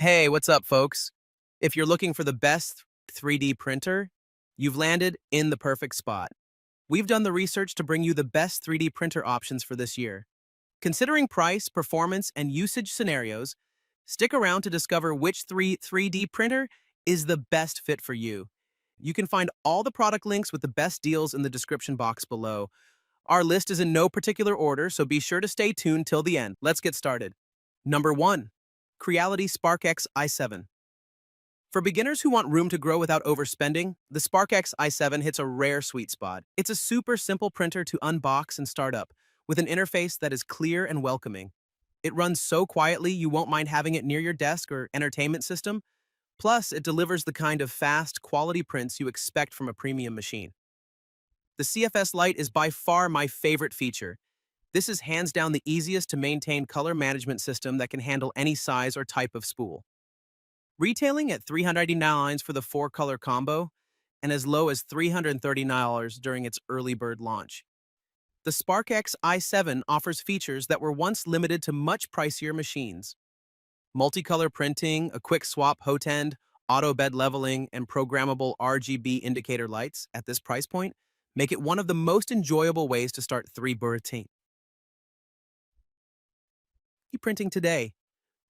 Hey, what's up, folks? If you're looking for the best 3D printer, you've landed in the perfect spot. We've done the research to bring you the best 3D printer options for this year. Considering price, performance, and usage scenarios, stick around to discover which 3D printer is the best fit for you. You can find all the product links with the best deals in the description box below. Our list is in no particular order, so be sure to stay tuned till the end. Let's get started. Number 1. Creality SPARKX i7. For beginners who want room to grow without overspending, the SPARKX i7 hits a rare sweet spot. It's a super simple printer to unbox and start up, with an interface that is clear and welcoming. It runs so quietly you won't mind having it near your desk or entertainment system. Plus, it delivers the kind of fast, quality prints you expect from a premium machine. The CFS Lite is by far my favorite feature. This is hands down the easiest to maintain color management system that can handle any size or type of spool. Retailing at $399 for the 4-color combo and as low as $330 during its early bird launch. The SPARKX i7 offers features that were once limited to much pricier machines. Multicolor printing, a quick swap hot end, auto bed leveling, and programmable RGB indicator lights at this price point make it one of the most enjoyable ways to start 3D printing today.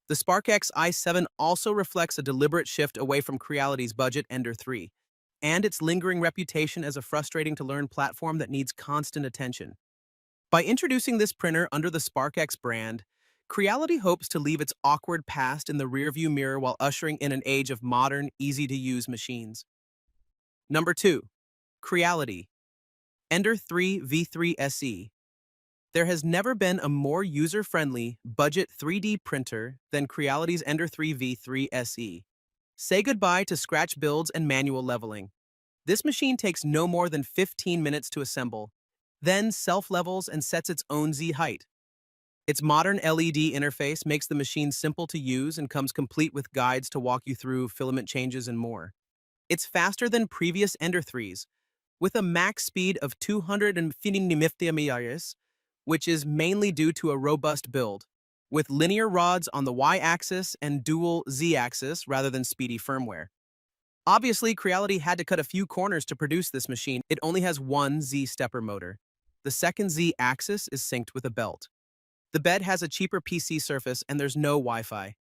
The SPARKX i7 also reflects a deliberate shift away from Creality's budget Ender 3 and its lingering reputation as a frustrating-to-learn platform that needs constant attention. By introducing this printer under the SPARKX brand, Creality hopes to leave its awkward past in the rearview mirror while ushering in an age of modern, easy-to-use machines. Number 2. Creality Ender 3 V3 SE. There has never been a more user-friendly, budget 3D printer than Creality's Ender 3 V3 SE. Say goodbye to scratch builds and manual leveling. This machine takes no more than 15 minutes to assemble, then self-levels and sets its own Z height. Its modern LED interface makes the machine simple to use and comes complete with guides to walk you through filament changes and more. It's faster than previous Ender 3s, with a max speed of 250 ms, which is mainly due to a robust build, with linear rods on the Y-axis and dual Z-axis rather than speedy firmware. Obviously, Creality had to cut a few corners to produce this machine. It only has one Z-stepper motor. The second Z-axis is synced with a belt. The bed has a cheaper PC surface and there's no Wi-Fi.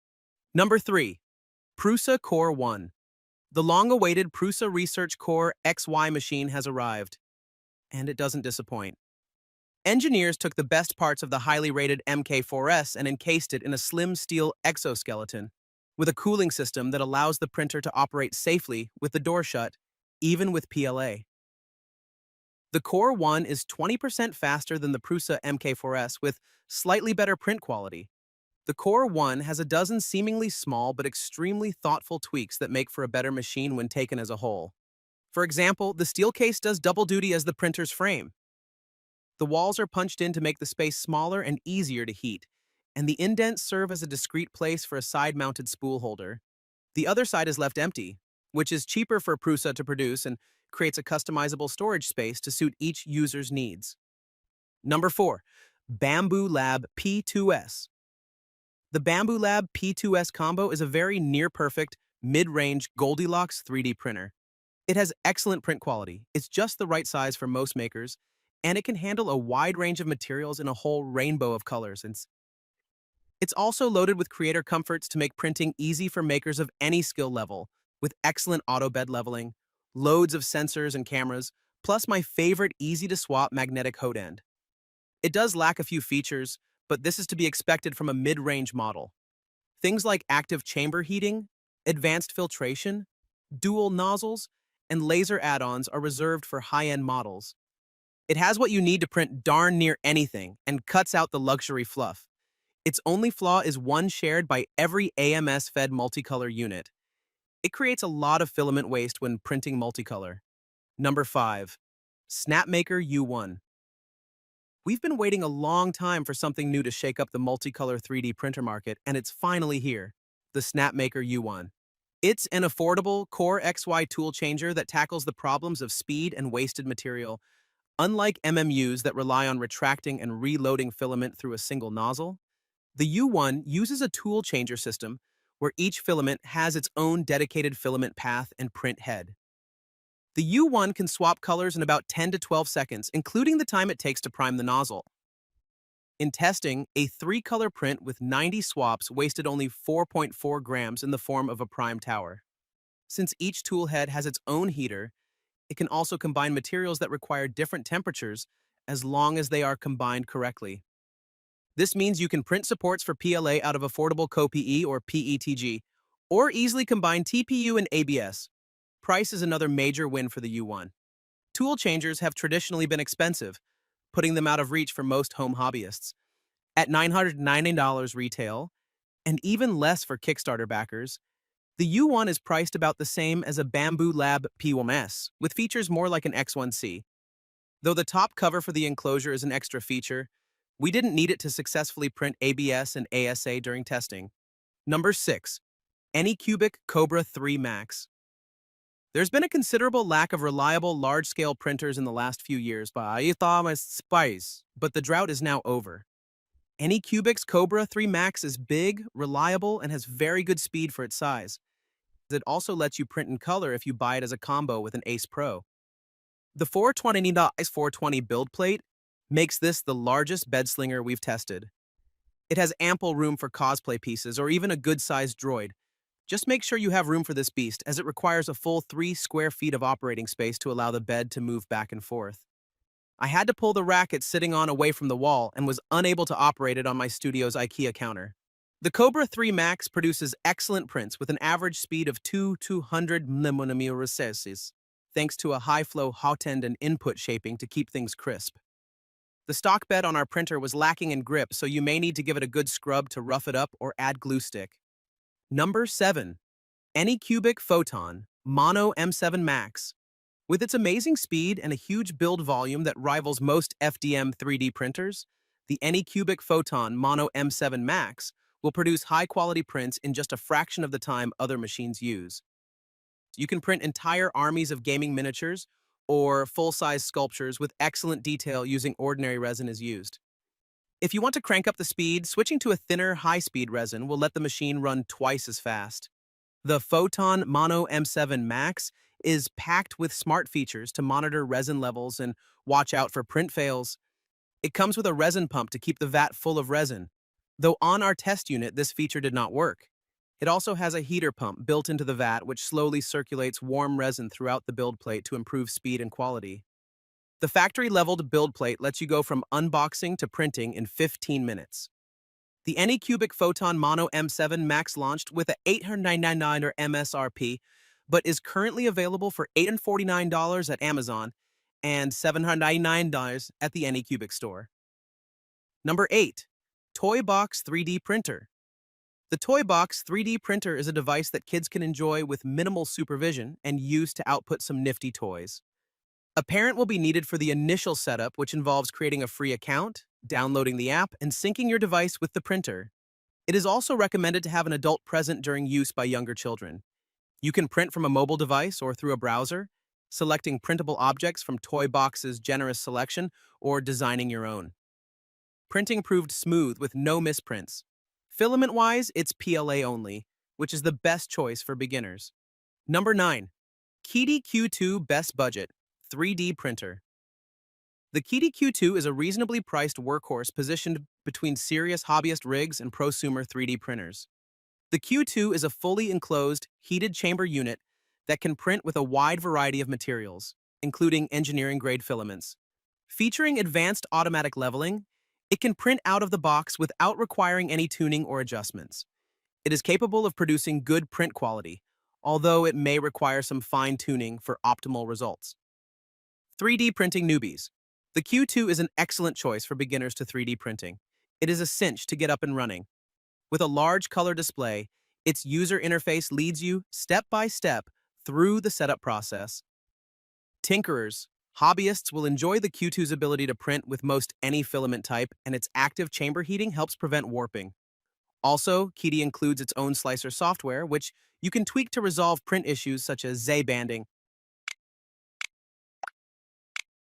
Number 3. Prusa CORE One. The long-awaited Prusa Research Core XY machine has arrived, and it doesn't disappoint. Engineers took the best parts of the highly rated MK4S and encased it in a slim steel exoskeleton, with a cooling system that allows the printer to operate safely with the door shut, even with PLA. The Core One is 20% faster than the Prusa MK4S with slightly better print quality. The Core One has a dozen seemingly small but extremely thoughtful tweaks that make for a better machine when taken as a whole. For example, the steel case does double duty as the printer's frame. The walls are punched in to make the space smaller and easier to heat, and the indents serve as a discrete place for a side-mounted spool holder. The other side is left empty, which is cheaper for Prusa to produce and creates a customizable storage space to suit each user's needs. Number 4. Bambu Lab P2S. The Bambu Lab P2S combo is a very near-perfect, mid-range Goldilocks 3D printer. It has excellent print quality, it's just the right size for most makers, and it can handle a wide range of materials in a whole rainbow of colors. It's also loaded with creator comforts to make printing easy for makers of any skill level, with excellent auto bed leveling, loads of sensors and cameras, plus my favorite easy-to-swap magnetic hot end. It does lack a few features, but this is to be expected from a mid-range model. Things like active chamber heating, advanced filtration, dual nozzles, and laser add-ons are reserved for high-end models. It has what you need to print darn near anything and cuts out the luxury fluff. Its only flaw is one shared by every AMS-fed multicolor unit. It creates a lot of filament waste when printing multicolor. Number 5. Snapmaker U1. We've been waiting a long time for something new to shake up the multicolor 3D printer market, and it's finally here, the Snapmaker U1. It's an affordable Core XY tool changer that tackles the problems of speed and wasted material. Unlike MMUs that rely on retracting and reloading filament through a single nozzle, the U1 uses a tool changer system where each filament has its own dedicated filament path and print head. The U1 can swap colors in about 10 to 12 seconds, including the time it takes to prime the nozzle. In testing, a 3-color print with 90 swaps wasted only 4.4 grams in the form of a prime tower. Since each tool head has its own heater, it can also combine materials that require different temperatures as long as they are combined correctly. This means you can print supports for PLA out of affordable CoPE or PETG, or easily combine TPU and ABS. Price is another major win for the U1. Tool changers have traditionally been expensive, putting them out of reach for most home hobbyists. At $990 retail, and even less for Kickstarter backers, the U1 is priced about the same as a Bambu Lab P2S, with features more like an X1C. Though the top cover for the enclosure is an extra feature, we didn't need it to successfully print ABS and ASA during testing. Number 6. Anycubic Kobra 3 Max. There's been a considerable lack of reliable large-scale printers in the last few years, but the drought is now over. Anycubic's Kobra 3 Max is big, reliable, and has very good speed for its size. It also lets you print in color if you buy it as a combo with an Ace Pro. The 420 build plate makes this the largest bed slinger we've tested. It has ample room for cosplay pieces or even a good-sized droid. Just make sure you have room for this beast, as it requires a full 3 square feet of operating space to allow the bed to move back and forth. I had to pull the rack it's sitting on away from the wall and was unable to operate it on my studio's IKEA counter. The Kobra 3 Max produces excellent prints with an average speed of 200 mm, thanks to a high-flow hot end and input shaping to keep things crisp. The stock bed on our printer was lacking in grip, so you may need to give it a good scrub to rough it up or add glue stick. Number 7. Anycubic Photon Mono M7 Max. With its amazing speed and a huge build volume that rivals most FDM 3D printers, the Anycubic Photon Mono M7 Max will produce high-quality prints in just a fraction of the time other machines use. You can print entire armies of gaming miniatures or full-size sculptures with excellent detail using ordinary resin is used. If you want to crank up the speed, switching to a thinner, high-speed resin will let the machine run twice as fast. The Photon Mono M7 Max is packed with smart features to monitor resin levels and watch out for print fails. It comes with a resin pump to keep the vat full of resin. Though on our test unit, this feature did not work. It also has a heater pump built into the vat which slowly circulates warm resin throughout the build plate to improve speed and quality. The factory-leveled build plate lets you go from unboxing to printing in 15 minutes. The Anycubic Photon Mono M7 Max launched with a $899 MSRP, but is currently available for $849 at Amazon and $799 at the Anycubic store. Number 8. Toybox 3D Printer. The Toybox 3D printer is a device that kids can enjoy with minimal supervision and use to output some nifty toys. A parent will be needed for the initial setup, which involves creating a free account, downloading the app, and syncing your device with the printer. It is also recommended to have an adult present during use by younger children. You can print from a mobile device or through a browser, selecting printable objects from Toybox's generous selection or designing your own. Printing proved smooth with no misprints. Filament-wise, it's PLA only, which is the best choice for beginners. Number 9. Qidi Q2 Best Budget 3D Printer. The Qidi Q2 is a reasonably priced workhorse positioned between serious hobbyist rigs and prosumer 3D printers. The Q2 is a fully enclosed, heated chamber unit that can print with a wide variety of materials, including engineering-grade filaments. Featuring advanced automatic leveling, it can print out of the box without requiring any tuning or adjustments. It is capable of producing good print quality, although it may require some fine-tuning for optimal results. 3D printing newbies. The Q2 is an excellent choice for beginners to 3D printing. It is a cinch to get up and running. With a large color display, its user interface leads you step by step through the setup process. Tinkerers, hobbyists will enjoy the Q2's ability to print with most any filament type, and its active chamber heating helps prevent warping. Also, Qidi includes its own slicer software, which you can tweak to resolve print issues such as Z-banding.